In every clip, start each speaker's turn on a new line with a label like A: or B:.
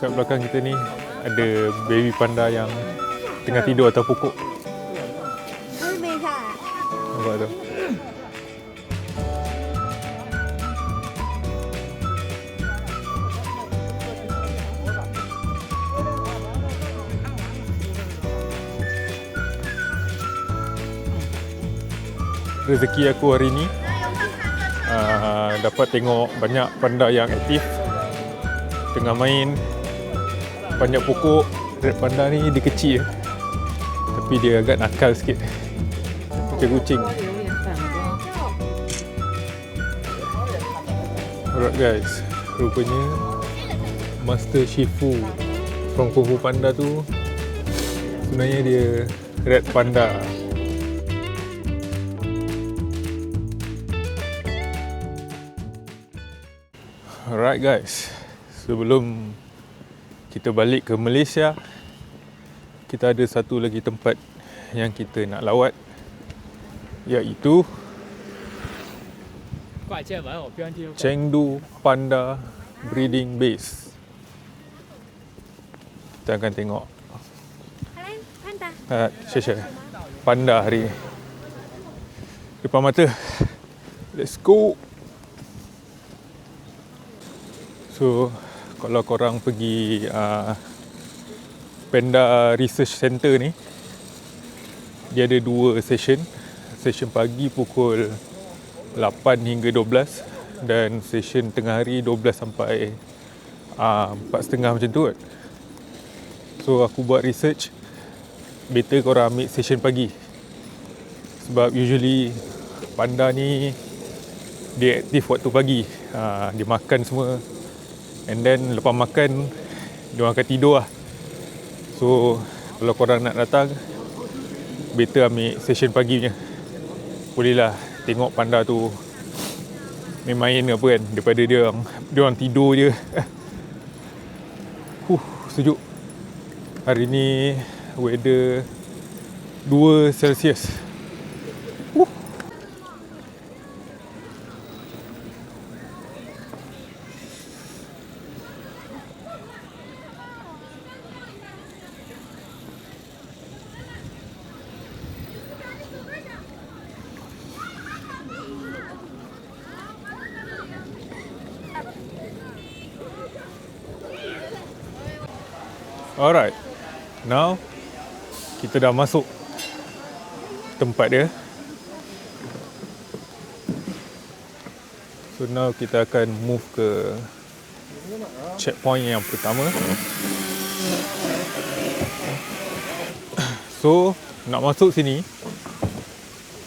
A: kat belakang kita ni ada baby panda yang tengah tidur atas pokok. Nampak tu? Rezeki aku hari ni dapat tengok banyak panda yang aktif tengah main panjat pokok. Red panda ni dia kecil tapi dia agak nakal sikit macam kucing. Alright guys, rupanya Master Shifu from Kung Fu Panda tu sebenarnya dia red panda. Alright guys, sebelum kita balik ke Malaysia, kita ada satu lagi tempat yang kita nak lawat, iaitu Chengdu Panda Breeding Base. Kita akan tengok panda hari ni depan mata. Let's go. So, kalau korang pergi Panda Research Center ni, dia ada 2 session. Session pagi pukul 8 hingga 12 dan session tengah hari 12 sampai 4.30 macam tu kan. So, aku buat research, better korang ambil session pagi. Sebab usually panda ni dia aktif waktu pagi. Dia makan semua. And then lepas makan, dia akan tidur lah. So, kalau korang nak datang, better ambil session pagi punya. Bolehlah tengok panda tu main-main apa kan, daripada dia orang tidur je. Sejuk. Hari ni weather 2 Celsius. Alright, now kita dah masuk tempat dia. So now kita akan move ke checkpoint yang pertama. So nak masuk sini,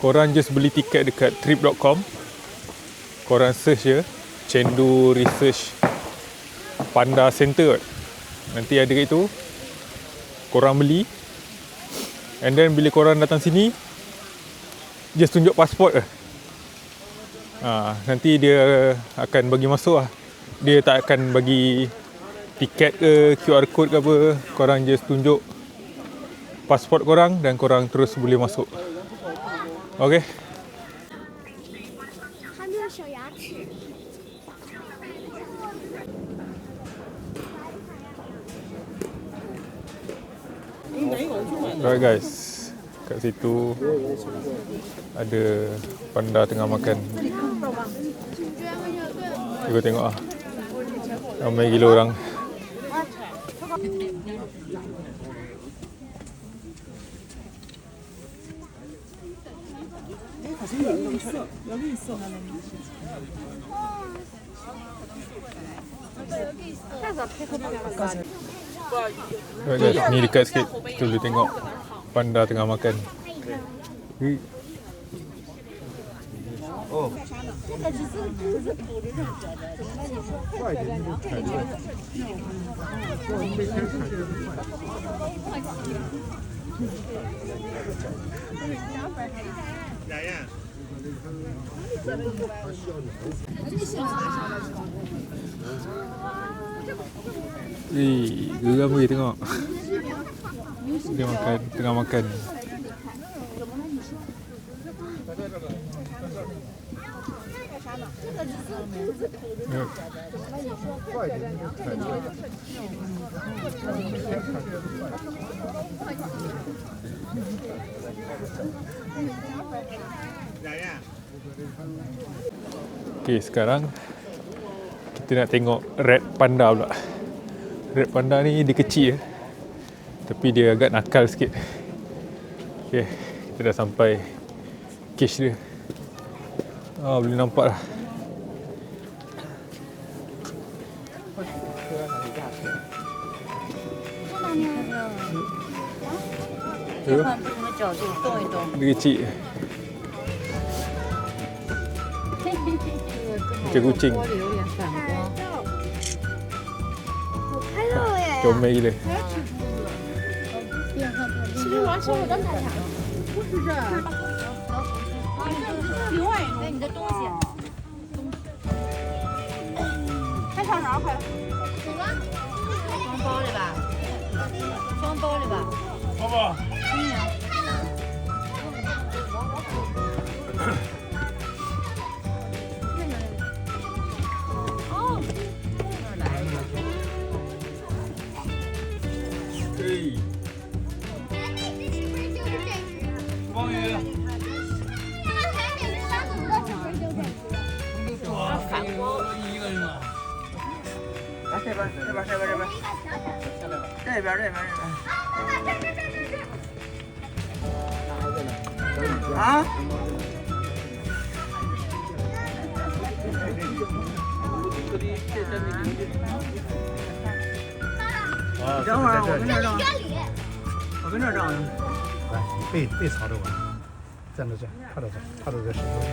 A: korang just beli tiket dekat trip.com. Korang search je Chengdu Research Panda Center. Nanti ada kat itu, korang beli. And then bila korang datang sini, just tunjuk pasport je. Nanti dia akan bagi masuk lah. Dia tak akan bagi tiket ke QR code ke apa. Korang just tunjuk pasport korang dan korang terus boleh masuk. Okay. Alright guys, kat situ ada panda tengah makan. Cuba tengok lah, ramai gila orang. Alright guys, ni dekat sikit kita boleh tengok panda tengah makan. Geram weh tengok. Dia makan, tengah makan. Okay, sekarang kita nak tengok red panda pula. Red panda ni dia kecil tapi dia agak nakal sikit. Okay, kita dah sampai cage dia. Boleh nampak lah. Dia kecil macam kucing. Comel gila.
B: 哎，你的东西。还唱啥快？双包的吧？双包的吧？
A: 爸爸。
B: 哦。
A: 嘿。方宇。
B: 反光。
C: 一个人啊。
D: 来这边，这边，这边，这边，这边，这边，啊？等会儿我跟这儿照，我跟这儿照。
C: 来，背朝着我，站到这，靠到这，靠到这石头上。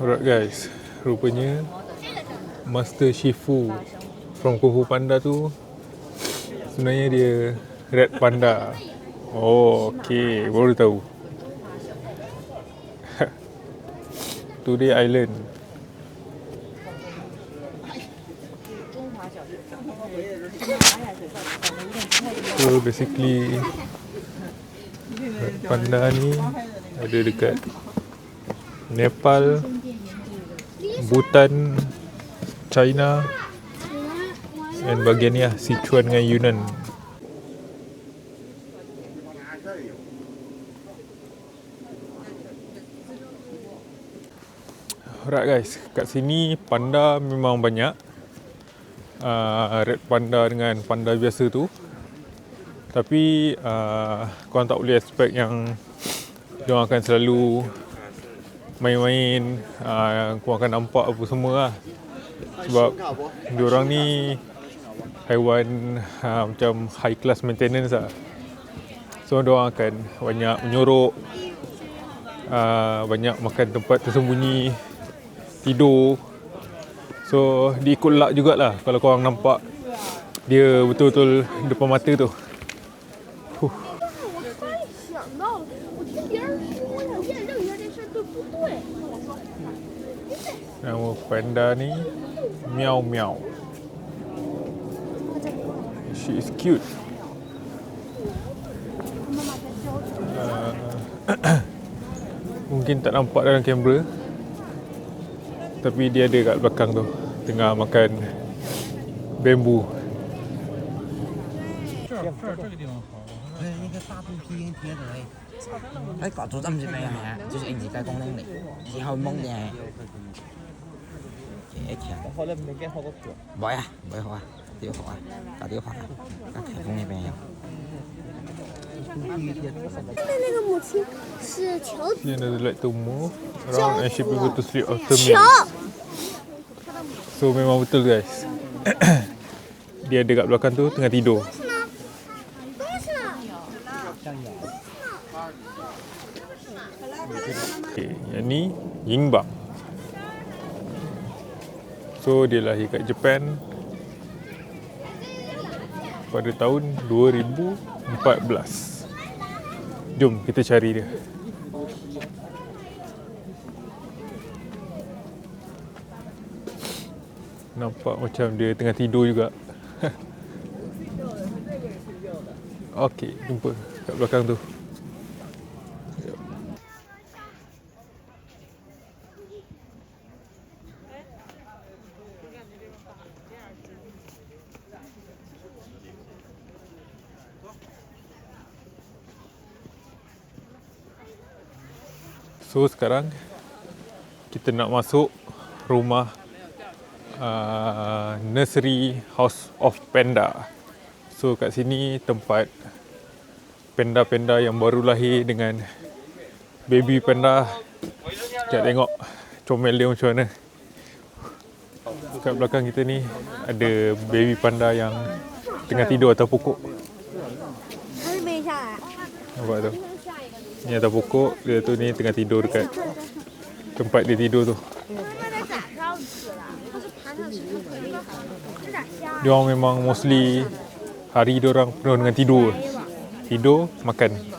A: Alright guys, rupanya Master Shifu from Kung Fu Panda tu sebenarnya dia Red Panda. Oh, okay, baru tahu. Today Island. So basically Red Panda ni ada dekat Nepal, Bhutan, China dan bahagian ni lah Sichuan dengan Yunnan. Alright guys, kat sini panda memang banyak. Red panda dengan panda biasa tu. Tapi korang tak boleh expect yang diorang akan selalu main-main, korang akan nampak apa semua lah. Sebab diorang ni haiwan macam high class maintenance lah. So diorang akan banyak menyorok, banyak makan tempat tersembunyi, tidur. So diikut luck jugalah kalau korang nampak dia betul-betul depan mata tu. Nama panda ni Meow Meow. She is cute. Mungkin tak nampak dalam kamera, tapi dia ada kat belakang tu, tengah makan bambu.
C: 这个地方好。
D: 那个大肚皮跟贴着嘞，喺角度針住咩啊？就是應自己公拎嚟，然後蒙嘅。幾強？可能未驚學個腳。唔會啊，唔會學啊，都要學啊，但都要學啊，但提供嘅病人。
E: 那个母亲是乔
A: She doesn't like to move around and she prefer to sleep after
E: 乔
A: meal. So memang betul guys. Dia ada kat belakang tu tengah tidur.
E: 东西呢？东西呢？
A: ni Yingbang. So dia lahir kat Japan pada tahun 2014. Jom kita cari dia. Nampak macam dia tengah tidur juga. Okey, jumpa kat belakang tu. So sekarang kita nak masuk rumah Nursery House of Panda. So kat sini tempat panda-panda yang baru lahir dengan baby panda. Sekejap tengok comel dia macam mana. Kat belakang kita ni ada baby panda yang tengah tidur atas pokok.
E: 还是没下来。
A: Nampak tu? Ni atas pokok, dia tu ni tengah tidur dekat tempat dia tidur tu.
E: 那得咋着死了？它是爬上去就可以了，这咋下？
A: Diorang memang mostly hari diorang penuh dengan tidur. Tidur, makan.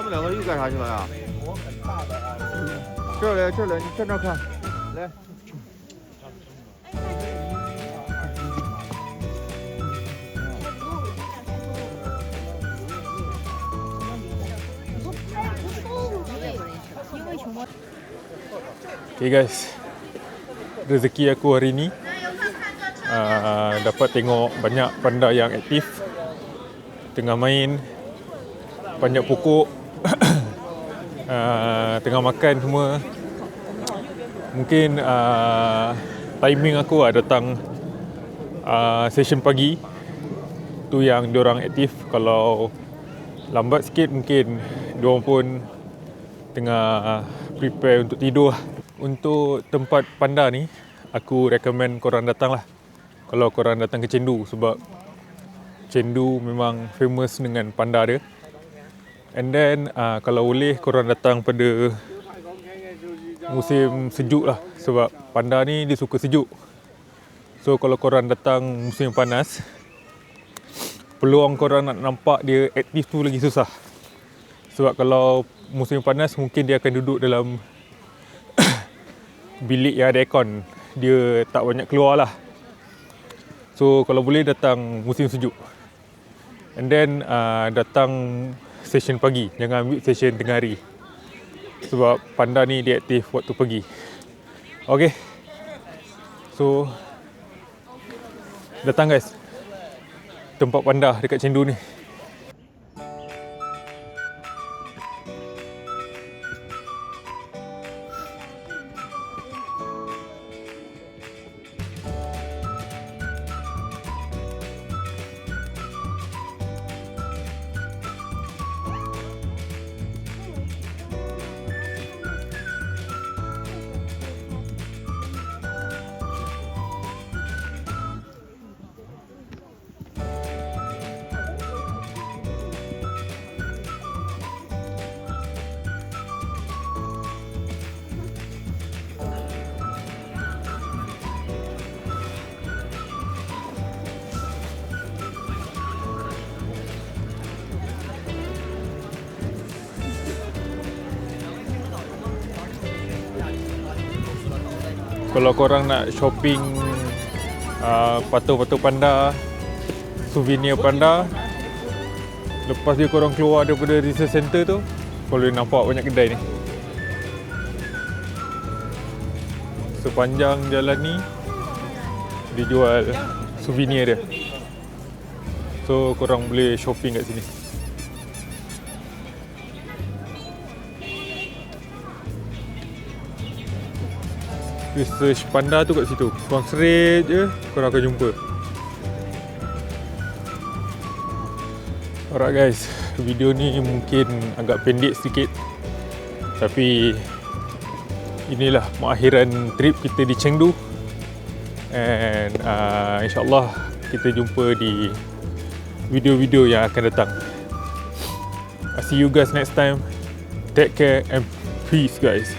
F: 们两个又干啥去了呀？这儿来，这儿来，你站这儿看，来。
A: Okay guys, rezeki aku hari ni dapat tengok banyak panda yang aktif, tengah main, panjat pokok, tengah makan semua. Mungkin timing aku datang session pagi tu yang diorang aktif. Kalau lambat sikit mungkin diorang pun tengah prepare untuk tidur. Untuk tempat panda ni, aku recommend korang datang lah kalau korang datang ke Chengdu, sebab Chengdu memang famous dengan panda dia. And then kalau boleh korang datang pada musim sejuk lah, sebab panda ni dia suka sejuk. So kalau korang datang musim panas, peluang korang nak nampak dia aktif tu lagi susah. Sebab kalau musim panas mungkin dia akan duduk dalam bilik yang ada aircon. Dia tak banyak keluar lah. So kalau boleh datang musim sejuk. And then datang session pagi. Jangan ambil session tengah hari. Sebab panda ni dia aktif waktu pagi. Okay. So datang guys. Tempat panda dekat Chengdu ni. Kalau korang nak shopping patung-patung panda, souvenir panda, lepas dia korang keluar daripada research center tu, korang boleh nampak banyak kedai ni. Sepanjang jalan ni dia jual souvenir dia. So korang boleh shopping kat sini. Research panda tu kat situ. Korang straight je, korang akan jumpa. Alright guys, video ni mungkin agak pendek sedikit, tapi inilah pengakhiran trip kita di Chengdu. And insyaAllah kita jumpa di video-video yang akan datang. I'll see you guys next time. Take care and peace guys.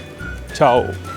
A: Ciao.